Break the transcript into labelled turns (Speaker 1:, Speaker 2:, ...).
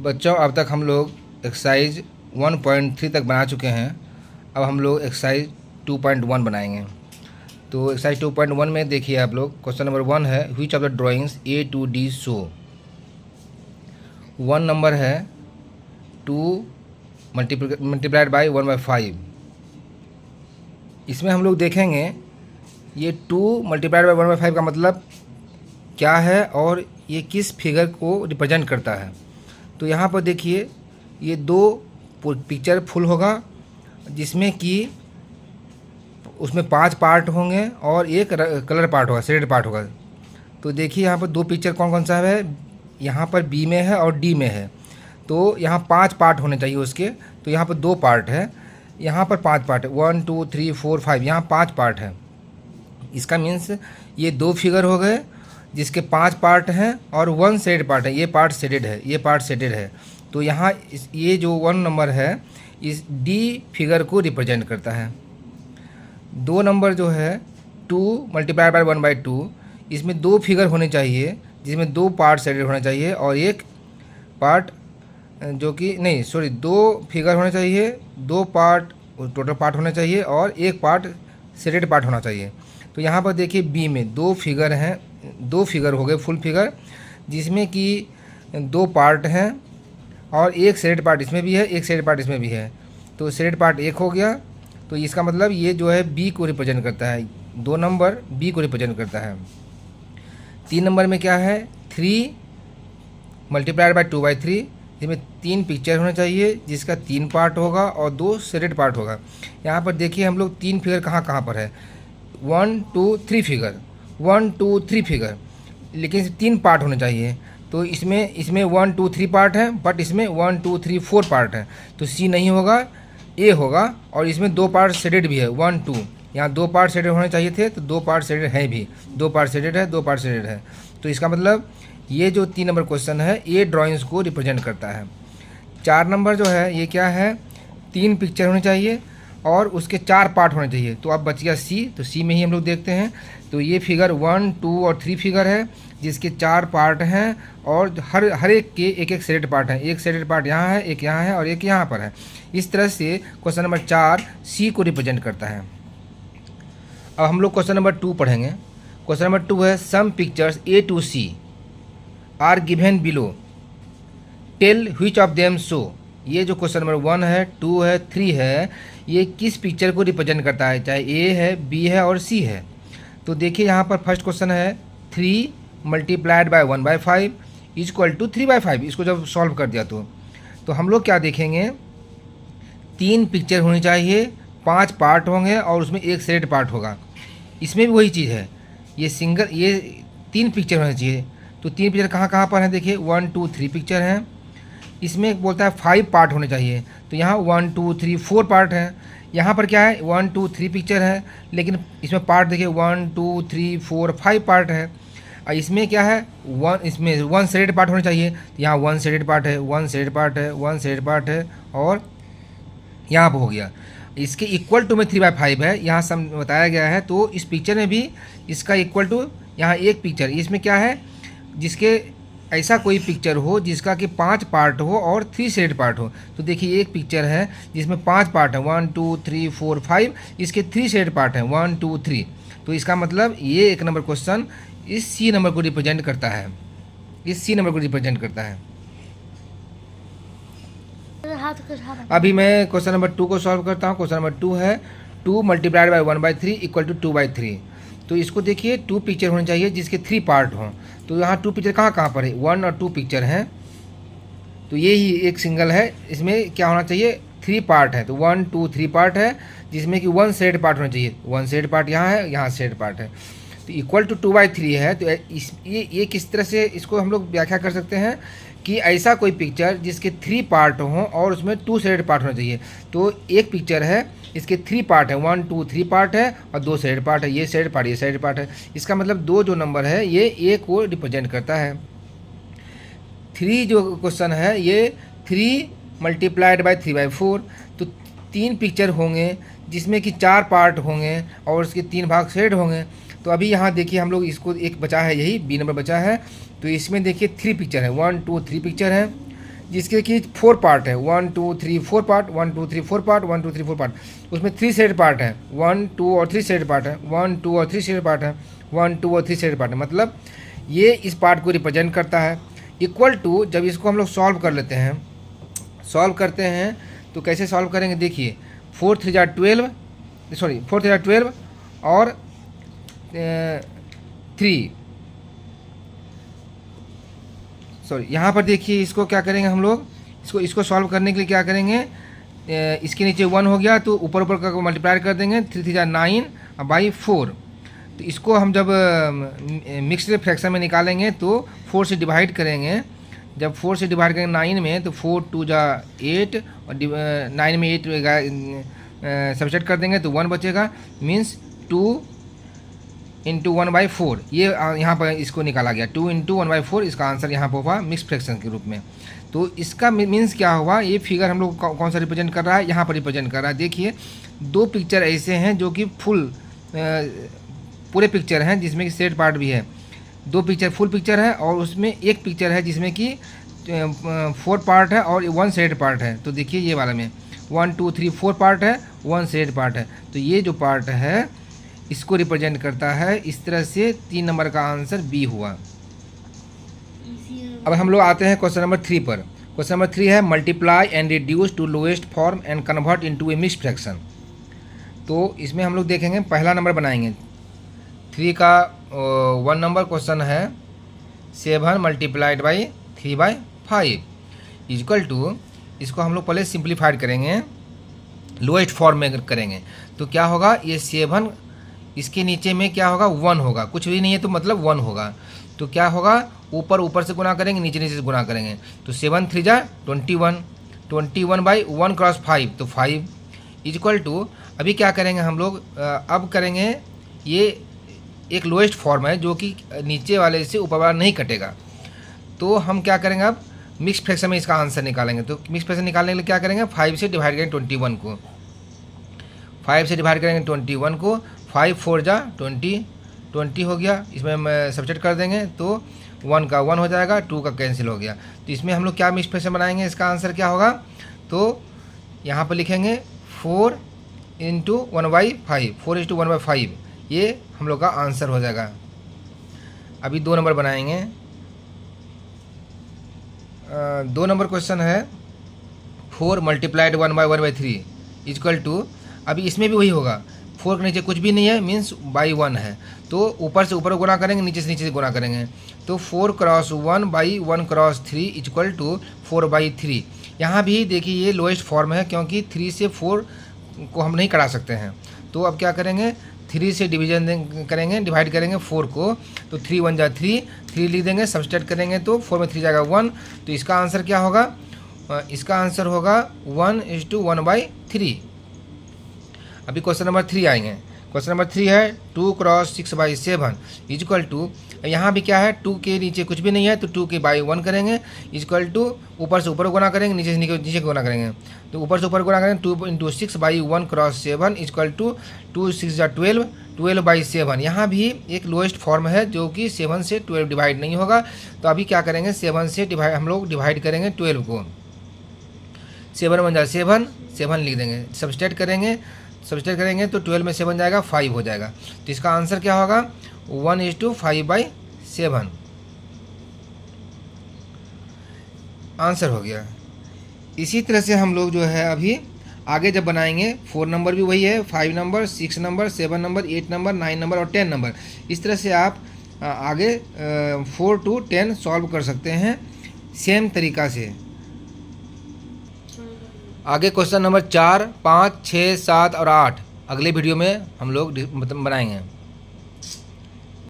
Speaker 1: बच्चों, अब तक हम लोग एक्सरसाइज 1.3 तक बना चुके हैं। अब हम लोग एक्सरसाइज 2.1 बनाएंगे। तो एक्सरसाइज 2.1 में देखिए आप लोग, क्वेश्चन नंबर 1 है which of the drawings A to D show. 1 number है 2 मल्टीप्लाइड बाई 1/5। इसमें हम लोग देखेंगे ये 2 मल्टीप्लाइड बाई 1/5 का मतलब क्या है और ये किस फिगर को रिप्रेजेंट करता है। तो यहाँ पर देखिए ये 2 पिक्चर फुल होगा जिसमें कि उसमें 5 पार्ट होंगे और एक कलर पार्ट होगा, शेडेड पार्ट होगा। तो देखिए यहाँ पर 2 पिक्चर कौन कौन सा है, यहाँ पर बी में है और डी में है। तो यहाँ 5 पार्ट होने चाहिए उसके। तो यहाँ पर 2 पार्ट है, यहाँ पर 5 पार्ट है, 1 2 3 4 5, यहाँ 5 पार्ट है। इसका मीन्स ये 2 फिगर हो गए जिसके 5 पार्ट हैं और 1 शेडेड पार्ट है। ये पार्ट शेडेड है, ये पार्ट शेडेड है। तो यहाँ ये जो 1 नंबर है इस डी फिगर को रिप्रेजेंट करता है। 2 नंबर जो है 2 मल्टीप्लाइड बाई 1/2, इसमें 2 फिगर होने चाहिए जिसमें 2 पार्ट शेडेड होना चाहिए और एक पार्ट जो कि नहीं सॉरी 2 फिगर होने चाहिए, 2 पार्ट टोटल पार्ट होना चाहिए और एक पार्ट शेडेड पार्ट होना चाहिए। तो यहाँ पर देखिए बी में 2 फिगर हैं, 2 फिगर हो गए फुल फिगर जिसमें कि 2 पार्ट हैं और एक शेडेड पार्ट इसमें भी है, एक शेडेड पार्ट इसमें भी है। तो शेडेड पार्ट एक हो गया। तो इसका मतलब ये जो है बी को रिप्रेजेंट करता है, 2 नंबर बी को रिप्रेजेंट करता है। 3 नंबर में क्या है 3 मल्टीप्लाइड बाई 2/3, जिसमें 3 पिक्चर होना चाहिए जिसका 3 पार्ट होगा और 2 शेडेड पार्ट होगा। यहाँ पर देखिए हम लोग 3 फिगर कहाँ कहाँ पर है, 1 2 3 फिगर, 1 2 3 फिगर, लेकिन 3 पार्ट होने चाहिए। तो इसमें 1 2 3 पार्ट है, बट इसमें 1 2 3 4 पार्ट है। तो सी नहीं होगा, ए होगा। और इसमें 2 पार्ट शेडेड भी है, 1 2, यहाँ 2 पार्ट शेडेड होने चाहिए थे तो 2 पार्ट शेडेड है भी, 2 पार्ट शेडेड है, 2 पार्ट शेडेड है। तो इसका मतलब ये जो 3 नंबर क्वेश्चन है ये ड्राइंग्स को रिप्रेजेंट करता है। 4 नंबर जो है ये क्या है, 3 पिक्चर होने चाहिए और उसके 4 पार्ट होने चाहिए। तो अब बच गया सी, तो सी में ही हम लोग देखते हैं। तो ये फिगर 1 2 और 3 फिगर है जिसके 4 पार्ट हैं और हर एक के एक एक शेडेड पार्ट है। एक शेडेड पार्ट यहाँ है, एक यहाँ है और एक यहाँ पर है। इस तरह से क्वेश्चन नंबर 4 सी को रिप्रेजेंट करता है। अब हम लोग क्वेश्चन नंबर 2 पढ़ेंगे। क्वेश्चन नंबर 2 है some pictures A to C are given below, tell which of them show. ये जो क्वेश्चन नंबर 1 है, 2 है, 3 है, ये किस पिक्चर को रिप्रेजेंट करता है, चाहे ए है, बी है और सी है। तो देखिए यहाँ पर फर्स्ट क्वेश्चन है 3 मल्टीप्लाइड बाई 1/5 इक्वल टू 3/5। इसको जब सॉल्व कर दिया तो हम लोग क्या देखेंगे, 3 पिक्चर होनी चाहिए, 5 पार्ट होंगे और उसमें एक शेडेड पार्ट होगा। इसमें भी वही चीज़ है, ये 3 पिक्चर होने चाहिए। तो 3 पिक्चर कहाँ कहाँ पर हैं, देखिए 1 2 3 पिक्चर हैं। इसमें बोलता है 5 पार्ट होने चाहिए। तो यहाँ 1 2 3 4 पार्ट हैं। यहाँ पर क्या है 1 2 3 पिक्चर है, लेकिन इसमें पार्ट देखिए 1 2 3 4 5 पार्ट है। और इसमें क्या है इसमें 1 शेडेड पार्ट होने चाहिए। तो यहाँ 1 शेडेड पार्ट है, 1 शेडेड पार्ट है, 1 शेडेड पार्ट है और यहाँ पर हो गया। इसके इक्वल टू में 3/5 है, यहाँ सम बताया गया है। तो इस पिक्चर में भी इसका इक्वल टू, यहाँ एक पिक्चर, इसमें क्या है जिसके ऐसा कोई पिक्चर हो जिसका कि 5 पार्ट हो और 3 शेडेड पार्ट हो। तो देखिए एक पिक्चर है जिसमें 5 पार्ट है, 1 2 3 4 5, इसके 3 शेडेड पार्ट हैं 1 2 3। तो इसका मतलब ये 1 नंबर क्वेश्चन इस सी नंबर को रिप्रेजेंट करता है, इस सी नंबर को रिप्रेजेंट करता है। अभी मैं क्वेश्चन नंबर 2 को सॉल्व करता हूँ। क्वेश्चन नंबर 2 है 2 मल्टीप्लाइड बाई 1/3 इक्वल टू 2/3। तो इसको देखिए 2 पिक्चर होने चाहिए जिसके 3 पार्ट हों। तो यहाँ 2 पिक्चर कहाँ कहाँ पर है, 1 और 2 पिक्चर हैं। तो ये ही एक सिंगल है, इसमें क्या होना चाहिए 3 पार्ट है। तो 1 2 3 पार्ट है जिसमें कि 1 शेडेड पार्ट होना चाहिए। 1 शेडेड पार्ट यहाँ है, यहाँ शेडेड पार्ट है। तो इक्वल टू 2/3 है। तो ये किस तरह से इसको हम लोग व्याख्या कर सकते हैं कि ऐसा कोई पिक्चर जिसके 3 पार्ट हों और उसमें 2 शेडेड पार्ट होना चाहिए। तो एक पिक्चर है इसके 3 पार्ट है, 1 2 3 पार्ट है और 2 शेडेड पार्ट है, ये शेडेड पार्ट, ये शेडेड पार्ट है। इसका मतलब 2 जो नंबर है ये ए को रिप्रेजेंट करता है। 3 जो क्वेश्चन है ये 3 मल्टीप्लाइड बाई 3/4। तो 3 पिक्चर होंगे जिसमें कि 4 पार्ट होंगे और उसके 3 भाग शेड होंगे। तो अभी यहाँ देखिए हम लोग इसको एक बचा है, यही बी नंबर बचा है। तो इसमें देखिए 3 पिक्चर है, 1 2 3 पिक्चर है। जिसके कि 4 पार्ट है, 1 2 3 4 पार्ट, 1 2 3 4 पार्ट, 1 2 3 4 पार्ट। उसमें 3 सेट पार्ट है, 1 2 और 3 सेट पार्ट है, 1 2 और 3 सेट पार्ट है, 1 2 और 3 सेट पार्ट है। मतलब ये इस पार्ट को रिप्रेजेंट करता है। इक्वल टू जब इसको हम लोग सॉल्व कर लेते हैं, सॉल्व करते हैं तो कैसे सॉल्व करेंगे देखिए, 4 3 जा 12, सॉरी 4 3 जा 12 और 3, सॉरी यहाँ पर देखिए इसको क्या करेंगे हम लोग, इसको सॉल्व करने के लिए क्या करेंगे, इसके नीचे 1 हो गया तो ऊपर ऊपर का मल्टीप्लाई कर देंगे, 3 3 जा 9 बाई 4। तो इसको हम जब मिक्स्ड फ्रैक्शन में निकालेंगे तो 4 से डिवाइड करेंगे। जब 4 से डिवाइड करेंगे 9 में तो 4 2 जा 8 और 9 में 8 सब्ट्रैक्ट कर देंगे तो 1 बचेगा, मीन्स 2 इंटू 1/4। ये यहाँ पर इसको निकाला गया, 2 इंटू 1/4 इसका आंसर यहाँ पर हुआ मिक्स फ्रैक्शन के रूप में। तो इसका मीन्स क्या हुआ, ये फिगर हम लोग कौन सा रिप्रेजेंट कर रहा है, यहाँ पर रिप्रेजेंट कर रहा है। देखिए 2 पिक्चर ऐसे हैं जो कि फुल पूरे पिक्चर हैं जिसमें कि सेट पार्ट भी है। 2 पिक्चर फुल पिक्चर है और उसमें एक पिक्चर है जिसमें कि 4 पार्ट है और 1 सेट पार्ट है। तो देखिए ये वाला में 1 2 3 4 पार्ट है, 1 सेट पार्ट है। तो ये जो पार्ट है इसको रिप्रेजेंट करता है। इस तरह से 3 नंबर का आंसर बी हुआ। अब हम लोग आते हैं क्वेश्चन नंबर 3 पर। क्वेश्चन नंबर 3 है multiply and reduce to lowest form and convert into a mixed fraction. तो इसमें हम लोग देखेंगे, पहला नंबर बनाएंगे 3 का 1 नंबर क्वेश्चन है 7 मल्टीप्लाइड बाई 3/5 इक्वल टू, इसको हम लोग पहले सिंप्लीफाइड करेंगे, लोएस्ट फॉर्म में करेंगे। तो क्या होगा, ये 7 इसके नीचे में क्या होगा 1 होगा, कुछ भी नहीं है तो मतलब 1 होगा। तो क्या होगा, ऊपर से गुना करेंगे, नीचे से गुना करेंगे। तो 7 3 जा 21, 21/1 क्रॉस 5 तो 5 इक्वल टू, अभी क्या करेंगे हम लोग, अब करेंगे, ये एक लोएस्ट फॉर्म है जो कि नीचे वाले से ऊपर वाला नहीं कटेगा। तो हम क्या करेंगे, अब मिक्स फ्रैक्शन में इसका आंसर निकालेंगे। तो मिक्स फ्रैक्शन निकालने के लिए क्या करेंगे, 5 से डिवाइड करेंगे 21 को, 5 से डिवाइड करेंगे 21 को, 5 4 जा 20 हो गया। इसमें हम सब्ट्रैक्ट कर देंगे तो 1 का 1 हो जाएगा, 2 का कैंसिल हो गया। तो इसमें हम लोग क्या मिक्स फ्रैक्शन बनाएंगे, इसका आंसर क्या होगा, तो यहाँ पर लिखेंगे 4 इंटू 1/5, 4 इंटू 1/5, ये हम लोग का आंसर हो जाएगा। अभी 2 नंबर बनाएंगे। 2 नंबर क्वेश्चन है 4 मल्टीप्लाइड 1/1/3 इक्वल टू, अभी इसमें भी वही होगा, 4 के नीचे कुछ भी नहीं है मीन्स बाई 1 है। तो ऊपर से ऊपर गुना करेंगे, नीचे से गुना करेंगे। तो 4 क्रॉस 1/1 क्रॉस 3 इक्वल टू 4/3। यहाँ भी देखिए ये लोएस्ट फॉर्म है क्योंकि 3 से 4 को हम नहीं करा सकते हैं। तो अब क्या करेंगे, 3 से डिवीजन करेंगे, डिवाइड करेंगे 4 को, तो 3 1 जा 3 लिख देंगे, सब्सट्रैक्ट करेंगे तो 4 में 3 जाएगा 1। तो इसका आंसर क्या होगा, इसका आंसर होगा 1:1/3। अभी क्वेश्चन नंबर 3 आएंगे। क्वेश्चन नंबर 3 है 2 क्रॉस 6/7 इक्वल टू, यहाँ भी क्या है, 2 के नीचे कुछ भी नहीं है तो 2 के बाई 1 करेंगे इक्वल टू, ऊपर से ऊपर गुना करेंगे, नीचे से नीचे गुना करेंगे। तो ऊपर से ऊपर गुना करेंगे, 2 इंटू 6/1 क्रॉस 7 इक्वल टू 2 6 जा 12, 12/7। यहाँ भी एक लोएस्ट फॉर्म है जो कि 7 से 12 डिवाइड नहीं होगा। तो अभी क्या करेंगे, 7 से हम लोग डिवाइड करेंगे 12 को, 7 1 जा 7 लिख देंगे, सब्सट्रैक्ट करेंगे तो 12 में 7 जाएगा 5 हो जाएगा। तो इसका आंसर क्या होगा, 1:5/7 आंसर हो गया। इसी तरह से हम लोग जो है अभी आगे जब बनाएंगे, 4 नंबर भी वही है, 5 number, 6 number, 7 number, 8 number, 9 number और 10 नंबर। इस तरह से आप आगे 4 to 10 सॉल्व कर सकते हैं सेम तरीका से। आगे क्वेश्चन नंबर 4, 5, 6, 7 और 8 अगले वीडियो में हम लोग बनाएंगे।